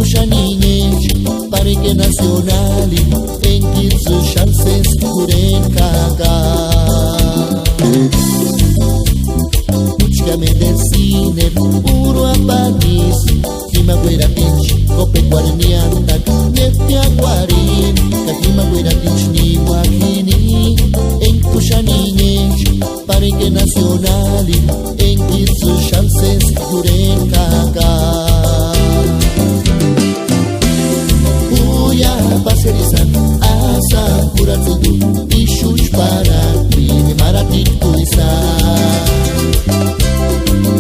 puxa niñez, Parque Nacional, em que sus chances puren cagar. Pucha medicina, puro apanis, Kima guera pinch, cope guarnianta, nefia guarin, Kakima guera pinch ni guajini, em puxa niñez, Parque Nacional, em que sus chances puren cagar. Paserizan asa kuratsudu ishush para krimi maratik tuisa.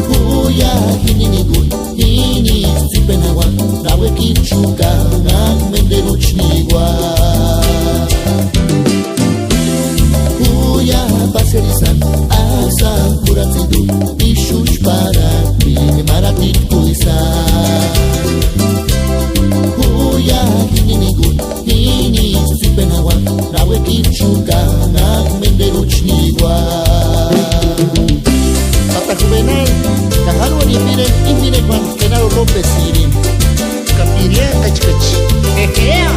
Kuya hininigun hini zipenawa nawe kichuka nak menderuchniwa. Kuya paserizan asa kuratsudu ishush para krimi maratik tuisa. Kuya hininigun hini zipenawa nawe kichuka nak menderuchniwa. Papa Juvenal, kaharu ni impire kwan kenaro López sirin. Kapiria kachkach. Hehea.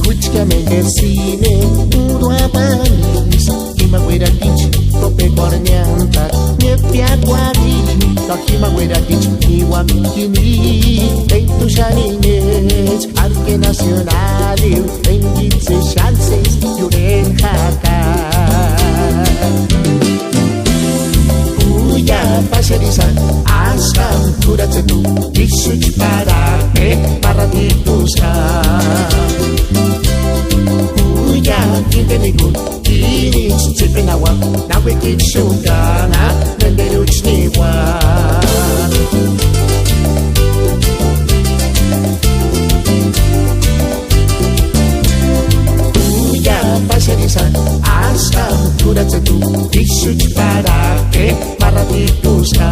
Kuchka medicine puro abanis, Kima guera tich, cope corneanta, nefia guarini, Kakima guera tich, niwa mikini, en tu xarinez, Parque Nacional, en gitse chances, yuren jaka. Uya paserizan, asam kuratzetu, isuch para paratitusha. Kuya hintenigun, hini zipenawa, nawe kichuka nak menderuchniwa. Kuya paserizan, asam kuratzetu, isuch para paratitusha.